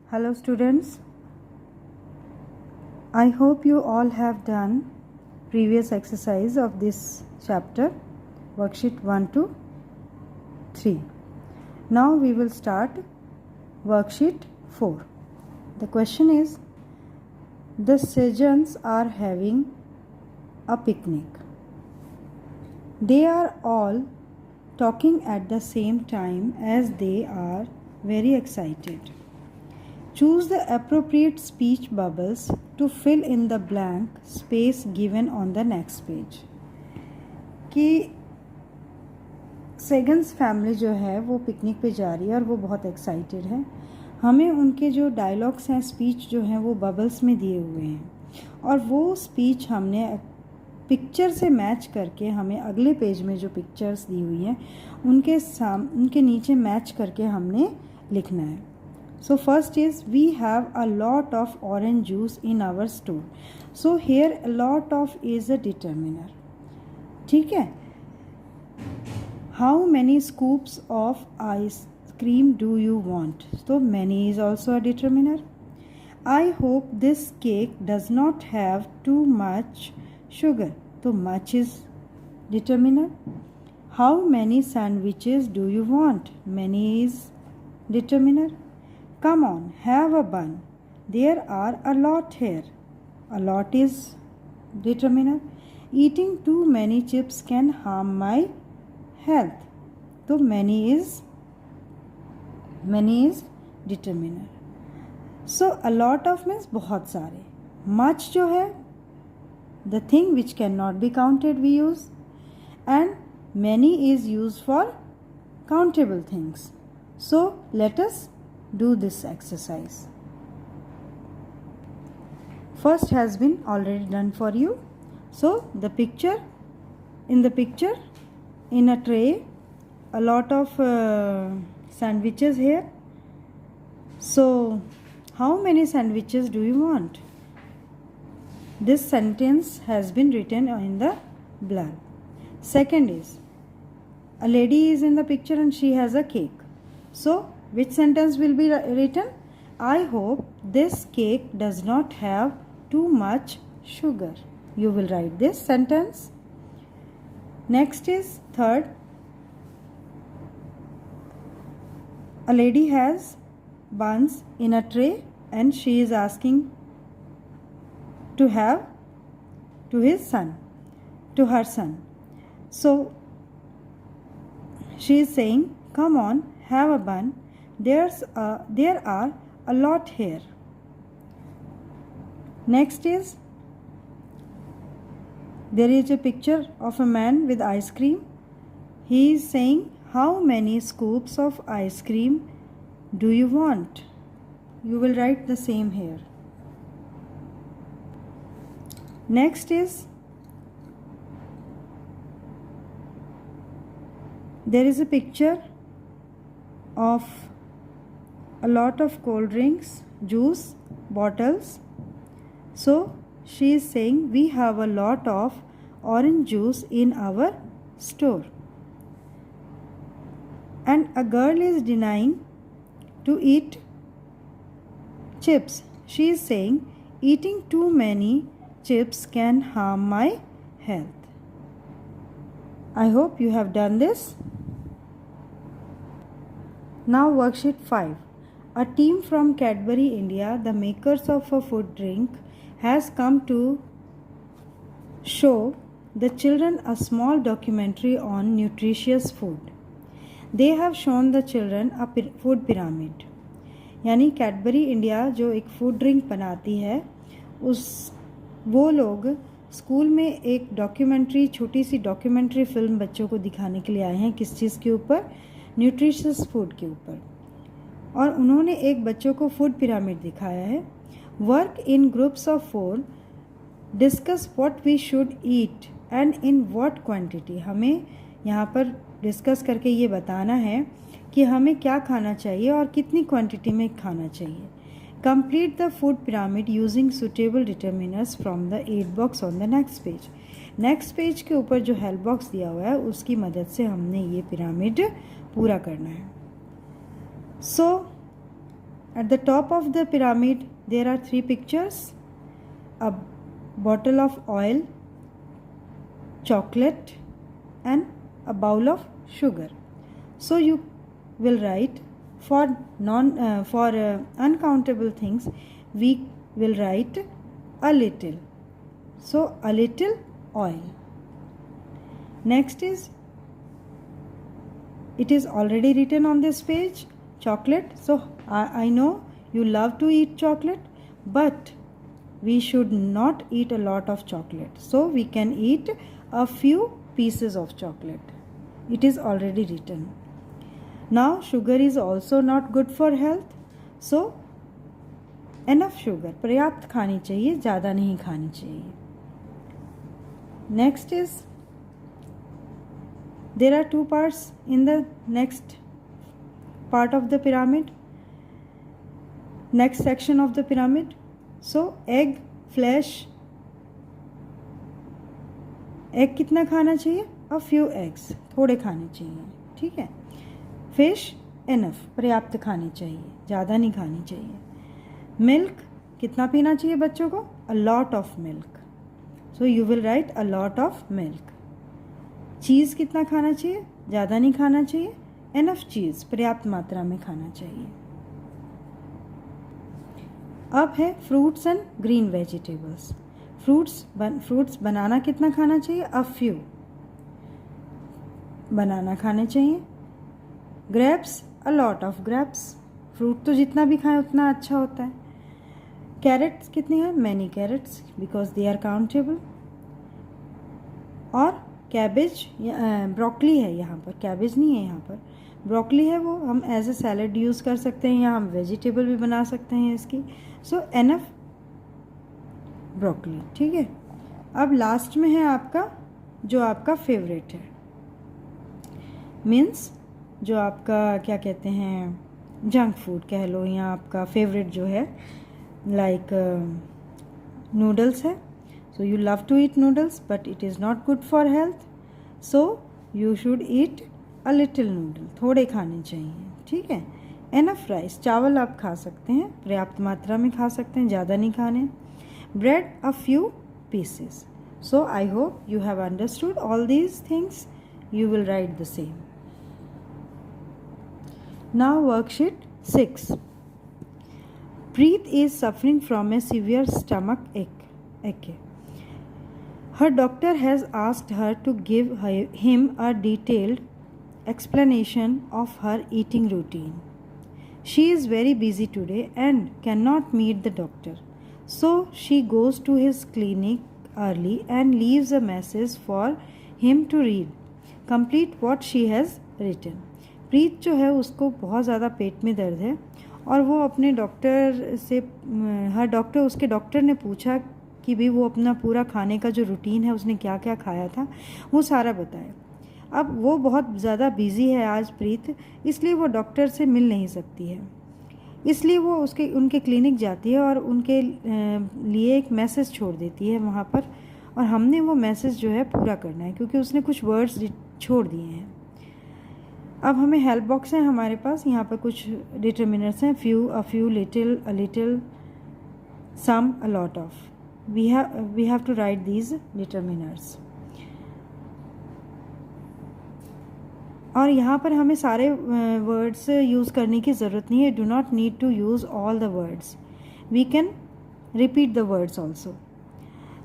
Hello students, I hope you all have done previous exercise of this chapter, worksheet 1 to 3. Now we will start worksheet 4. The question is, the Sejans are having a picnic. They are all talking at the same time as they are very excited. Choose the appropriate speech bubbles to fill in the blank space given on the next page. कि सेगन्स family जो है वो picnic पे जा रही है और वो बहुत एक्साइटेड है. हमें उनके जो डायलॉग्स हैं, स्पीच जो हैं वो बबल्स में दिए हुए हैं और वो स्पीच हमने पिक्चर से मैच करके हमें अगले पेज में जो पिक्चर्स दी हुई हैं उनके नीचे मैच करके हमने लिखना है. So first is, we have a lot of orange juice in our store. So here a lot of is a determiner. ठीक है. How many scoops of ice cream do you want? So many is also a determiner. I hope this cake does not have too much sugar. So much is determiner. How many sandwiches do you want? Many is determiner. Come on, have a bun. There are a lot here. A lot is determiner. Eating too many chips can harm my health. So many is determiner. So a lot of means बहुत सारे. Much जो है the thing which cannot be counted we use, and many is used for countable things. So let us do this exercise. First has been already done for you. So the picture, in a tray, a lot of sandwiches here. So how many sandwiches do you want? This sentence has been written in the blank. Second is, a lady is in the picture and she has a cake. So which sentence will be written? I hope this cake does not have too much sugar. You will write this sentence. Next is third. A lady has buns in a tray and she is asking to have to her son. So she is saying, come on, have a bun. There are a lot here. Next is, there is a picture of a man with ice cream. He is saying, how many scoops of ice cream do you want? You will write the same here. Next is, there is a picture of a lot of cold drinks, juice, bottles. So she is saying, we have a lot of orange juice in our store. And a girl is denying to eat chips. She is saying, eating too many chips can harm my health. I hope you have done this. Now worksheet 5. A team from Cadbury India, the makers of a food drink, has come to show the children a small documentary on nutritious food. They have shown the children a food pyramid. यानी Cadbury India जो एक food drink बनाती है, वो लोग school में एक documentary, छोटी सी डॉक्यूमेंट्री फिल्म बच्चों को दिखाने के लिए आए हैं. किस चीज़ के ऊपर? न्यूट्रिशियस फूड के ऊपर. और उन्होंने एक बच्चों को फूड पिरामिड दिखाया है. Work in groups of 4, discuss what we should eat and in what quantity. हमें यहाँ पर डिस्कस करके ये बताना है कि हमें क्या खाना चाहिए और कितनी क्वांटिटी में खाना चाहिए. Complete the food pyramid using suitable determiners from the aid box on the next page. Next page के ऊपर जो हेल्प बॉक्स दिया हुआ है उसकी मदद से हमने ये पिरामिड पूरा करना है. So At the top of the pyramid there are 3 pictures: a bottle of oil, chocolate and a bowl of sugar. So you will write for uncountable things we will write a little. So a little oil. Next is, it is already written on this page, chocolate. So I know you love to eat chocolate, but we should not eat a lot of chocolate. So we can eat a few pieces of chocolate. It is already written. Now sugar is also not good for health. So enough sugar, पर्याप्त खानी चाहिए, ज़्यादा नहीं खानी चाहिए. Next is, there are 2 parts in the next part of the pyramid, next section of the pyramid. So egg, flesh. Egg कितना खाना चाहिए? a few eggs, थोड़े खाने चाहिए. ठीक है. फिश, enough, पर्याप्त खानी चाहिए, ज़्यादा नहीं खानी चाहिए. मिल्क, कितना पीना चाहिए बच्चों को? a lot of milk. So you will write a lot of milk. चीज़ कितना खाना चाहिए? ज़्यादा नहीं खाना चाहिए. enough चीज़, पर्याप्त मात्रा में खाना चाहिए. अब है fruits and green vegetables. Fruits banana कितना खाना चाहिए? a few. बनाना खाने चाहिए. Grapes, a lot of grapes. Fruit तो जितना भी खाएं उतना अच्छा होता है. कैरेट्स कितनी है? many carrots because they are countable. और कैबेज, ब्रोकली है यहाँ पर, कैबेज नहीं है यहाँ पर, ब्रोकली है, वो हम एज ए सैलड यूज़ कर सकते हैं या हम वेजिटेबल भी बना सकते हैं इसकी. सो एनफ ब्रोकली. ठीक है. अब लास्ट में है आपका जो आपका फेवरेट है, मीन्स जो आपका क्या कहते हैं, जंक फूड कह लो, या आपका फेवरेट जो है, लाइक नूडल्स है. So you love to eat noodles, but it is not good for health. So you should eat a little noodle. थोड़े खाने चाहिए. ठीक है. Enough rice, चावल आप खा सकते हैं, पर्याप्त मात्रा में खा सकते हैं, ज़्यादा नहीं खाने. Bread, a few pieces. So I hope you have understood all these things. You will write the same. Now worksheet 6. Preet is suffering from a severe stomach ache. Her doctor has asked her to give him a detailed explanation of her eating routine. She is very busy today and cannot meet the doctor. So she goes to his clinic early and leaves a message for him to read. Complete what she has written. प्रीत जो है उसको बहुत ज़्यादा पेट में दर्द है और वो अपने डॉक्टर से, हर डॉक्टर, उसके डॉक्टर ने पूछा कि भी वो अपना पूरा खाने का जो रूटीन है, उसने क्या क्या खाया था, वो सारा बताए. अब वो बहुत ज़्यादा बिज़ी है आज प्रीत, इसलिए वो डॉक्टर से मिल नहीं सकती है. इसलिए वो उनके क्लिनिक जाती है और उनके लिए एक मैसेज छोड़ देती है वहाँ पर, और हमने वो मैसेज जो है पूरा करना है क्योंकि उसने कुछ वर्ड्स छोड़ दिए हैं. अब हमें हेल्प बॉक्स है हमारे पास, यहाँ पर कुछ डिटर्मिनर्स हैं, few, a few, little, a little, some, a lot of. we have to write these determiners. और यहाँ पर हमें सारे वर्ड्स यूज़ करने की ज़रूरत नहीं है. Do not need to use all the words, we can repeat the words also.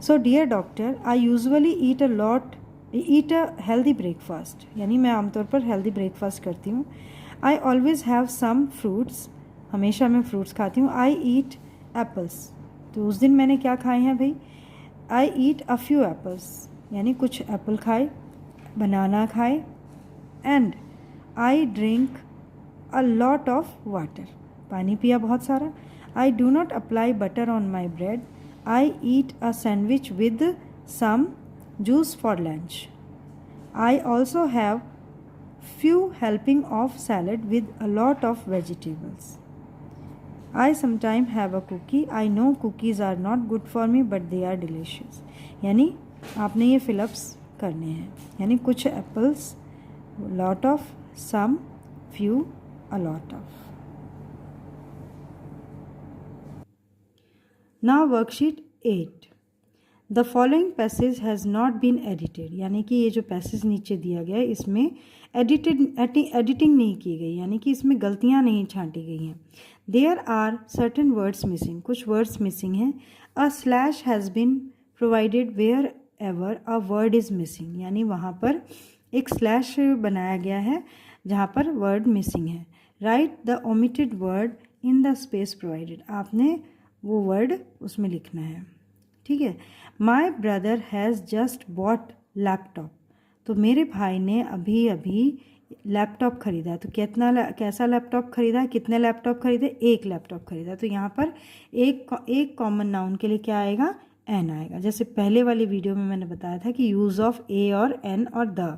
So dear doctor, I usually eat a healthy breakfast, यानी मैं आमतौर पर हेल्दी ब्रेकफास्ट करती हूँ. I always have some fruits, हमेशा मैं फ्रूट्स खाती हूँ. आई ईट एप्पल्स, तो उस दिन मैंने क्या खाए हैं भाई? आई ईट अ फ्यू एप्पल्स, यानी कुछ एप्पल खाए, बनाना खाए. And I drink a lot of water, पानी पिया बहुत सारा. I do not apply butter on my bread. I eat a sandwich with some juice for lunch. I also have few helping of salad with a lot of vegetables. I sometimes have a cookie. I know cookies are not good for me, but they are delicious. यानी आपने ये fill-ups करने हैं, यानी कुछ apples, lot of, some, few, a lot of. Now worksheet 8, the following passage has not been edited, यानी कि ये जो पैसेज नीचे दिया गया है इसमें एडिटिंग नहीं की गई, यानी कि इसमें गलतियाँ नहीं छांटी गई हैं. There are certain words missing, कुछ वर्ड्स मिसिंग हैं. A slash has been provided wherever a word is missing, यानी वहाँ पर एक स्लैश बनाया गया है जहाँ पर वर्ड मिसिंग है. Right the omitted word in the space provided, आपने वो वर्ड उसमें लिखना है. ठीक है. My brother has just bought laptop, तो मेरे भाई ने अभी अभी लैपटॉप खरीदा. तो कैसा लैपटॉप खरीदा, कितने लैपटॉप खरीदे, एक लैपटॉप खरीदा. तो यहाँ पर एक कॉमन नाउन के लिए क्या आएगा, एन आएगा. जैसे पहले वाली वीडियो में मैंने बताया था कि यूज़ ऑफ ए और एन और द,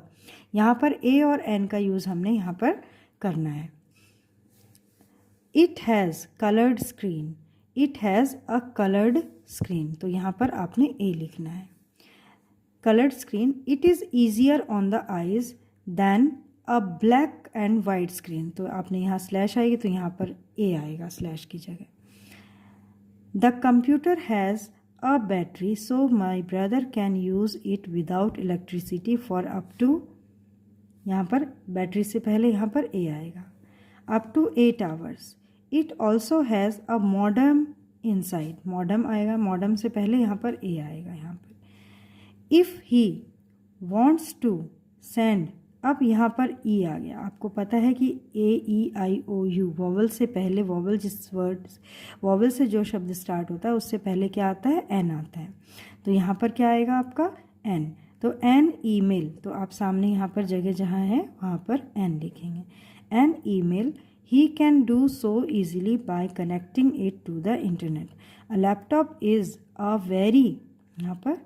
यहाँ पर ए और एन का यूज़ हमने यहाँ पर करना है. It has coloured screen, it has a coloured screen, तो यहाँ पर आपने ए लिखना है. Coloured screen. It is easier on the eyes then a black and white screen, तो आपने यहाँ स्लैश आएगी तो यहाँ पर ए आएगा स्लैश की जगह. The computer has a battery so my brother can use it without electricity for up to, यहाँ पर बैटरी से पहले यहाँ पर ए आएगा, up to 8 hours. It also has a modem inside, modem आएगा, मॉडम से पहले यहाँ पर ए आएगा यहाँ पर. If he wants to send, अब यहाँ पर ई आ गया. आपको पता है कि ए ई आई ओ यू वॉवल से पहले, वॉवल जिस वर्ड वॉवल से जो शब्द स्टार्ट होता है उससे पहले क्या आता है, एन आता है. तो यहाँ पर क्या आएगा आपका, एन. तो एन ईमेल, तो आप सामने यहाँ पर जगह जहाँ है वहाँ पर एन लिखेंगे. An email he can do so easily by connecting it to the internet. A laptop is a very, यहाँ पर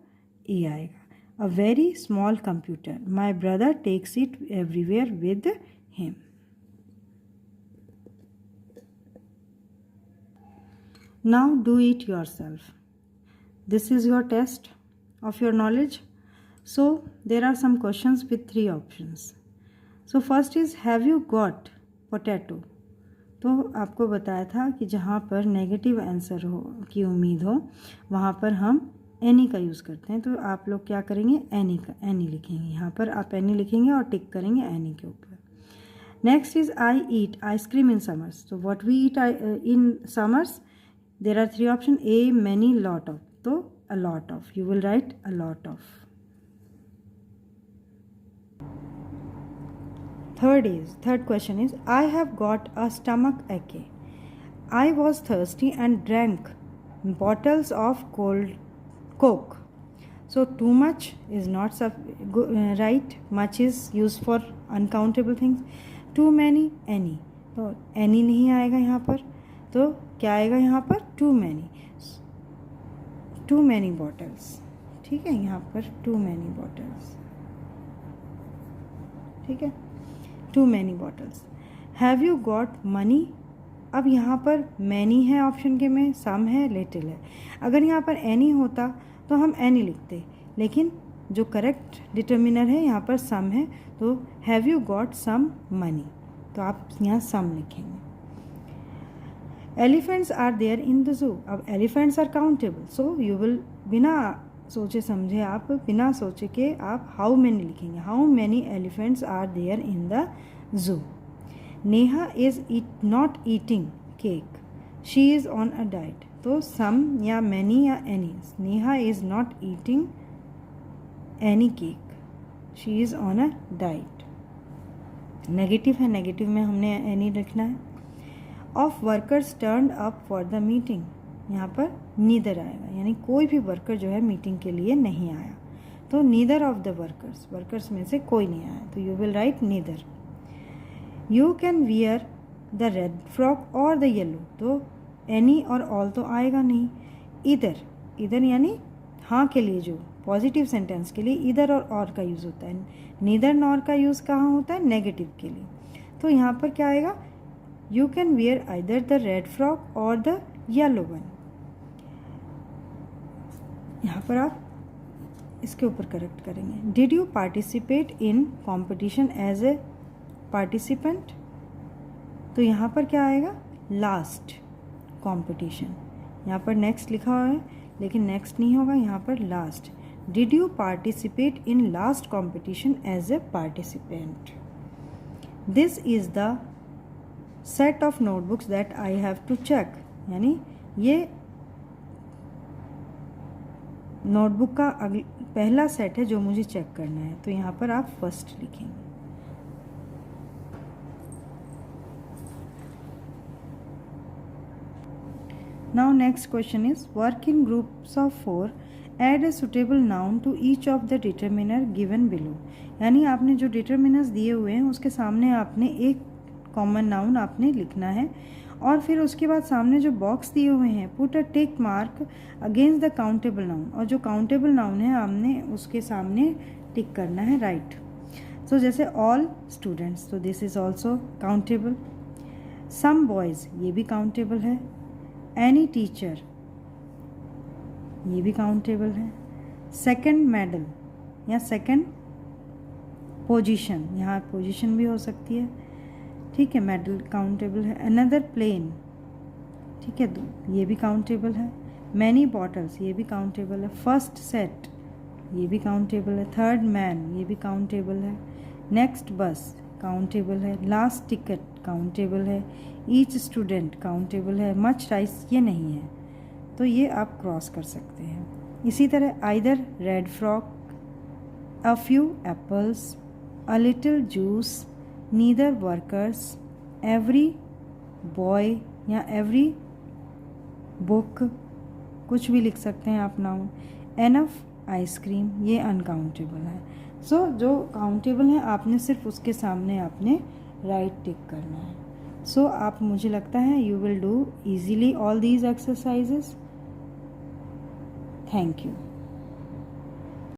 ए आएगा, a very small computer. My brother takes it everywhere with him. Now do it yourself. This is your test of your knowledge. So there are some questions with 3 options. So first is, have you got potato? तो आपको बताया था कि जहाँ पर negative answer हो की उम्मीद हो वहाँ पर हम एनी का यूज़ करते हैं. तो आप लोग क्या करेंगे, एनी लिखेंगे. यहाँ पर आप एनी लिखेंगे और टिक करेंगे एनी के ऊपर. Next is, I eat ice cream in summers. तो what we eat in summers, there are 3 option, a many lot of, तो a lot of, you will write a lot of. Third question is, I have got a stomach ache. I was thirsty and drank bottles of cold Coke. So too much is not right. Much is used for uncountable things. Too many, any. तो any नहीं आएगा यहाँ पर, तो क्या आएगा यहाँ पर, too many bottles. ठीक है, यहाँ पर too many bottles. ठीक है, too many bottles. Have you got money? अब यहाँ पर मैनी है ऑप्शन के में, सम है, लिटिल है. अगर यहाँ पर एनी होता तो हम एनी लिखते, लेकिन जो करेक्ट डिटर्मिनर है यहाँ पर सम है. तो have you got some money, तो आप यहाँ सम लिखेंगे. Elephants are there in the zoo. अब elephants are countable, so you will, बिना सोचे समझे, आप बिना सोचे के आप हाउ मैनी लिखेंगे. How many elephants are there in the zoo. Neha is not eating cake, she is on a diet. तो सम या मैनी या any. Neha is not eating any cake, she is on a diet. Negative है, negative में हमने any लिखना है. Of workers turn up for the meeting, यहाँ पर नीदर आएगा, यानी कोई भी वर्कर जो है मीटिंग के लिए नहीं आया. तो neither of the workers, workers में से कोई नहीं आया, तो you will right neither. You can wear the red frock और द येलो. तो एनी और ऑल तो आएगा नहीं. इधर यानी हाँ के लिए, जो पॉजिटिव सेंटेंस के लिए इधर और का यूज़ होता है. नीदर नॉर का यूज़ कहाँ होता है, नेगेटिव के लिए. तो यहाँ पर क्या आएगा, you can wear either the red frock और द येलो वन. यहाँ पर आप इसके ऊपर करेक्ट करेंगे. Did you participate in competition as a participant. तो यहाँ पर क्या आएगा, लास्ट कॉम्पिटिशन, यहाँ पर नेक्स्ट लिखा हुआ है लेकिन नेक्स्ट नहीं होगा, यहाँ पर last. Did you participate in last competition as a participant? This is the set of notebooks that I have to check, यानी ये नोटबुक का पहला सेट है जो मुझे चेक करना है। तो यहाँ पर आप फर्स्ट लिखेंगे। Now next question is work in groups of 4. Add a suitable noun to each of the determiner given below. यानी आपने जो डिटर्मिनर्स दिए हुए हैं उसके सामने आपने एक कॉमन नाउन आपने लिखना है और फिर उसके बाद सामने जो बॉक्स दिए हुए हैं put a tick mark against the countable noun, और जो काउंटेबल नाउन है आपने उसके सामने टिक करना है, राइट। सो जैसे ऑल स्टूडेंट्स, तो this is also countable. Some boys, ये भी काउंटेबल है। एनी टीचर, ये भी काउंटेबल है। सेकंड मेडल या सेकंड पोजीशन, यहाँ पोजीशन भी हो सकती है, ठीक है, मेडल काउंटेबल है। अनदर प्लेन, ठीक है, ये भी काउंटेबल है। मैनी बॉटल्स, ये भी काउंटेबल है। फर्स्ट सेट, ये भी काउंटेबल है। थर्ड मैन, ये भी काउंटेबल है। नेक्स्ट बस काउंटेबल है। लास्ट टिकट काउंटेबल है। ईच स्टूडेंट काउंटेबल है। मच राइस ये नहीं है, तो ये आप क्रॉस कर सकते हैं। इसी तरह either red frock, a few apples, a little juice, neither workers, every boy या एवरी बुक, कुछ भी लिख सकते हैं आप नाउन। एनफ आइसक्रीम, ये अनकाउंटेबल है। सो जो काउंटेबल है आपने सिर्फ उसके सामने आपने राइट टिक करना है। सो आप, मुझे लगता है you will do easily all these exercises. Thank you.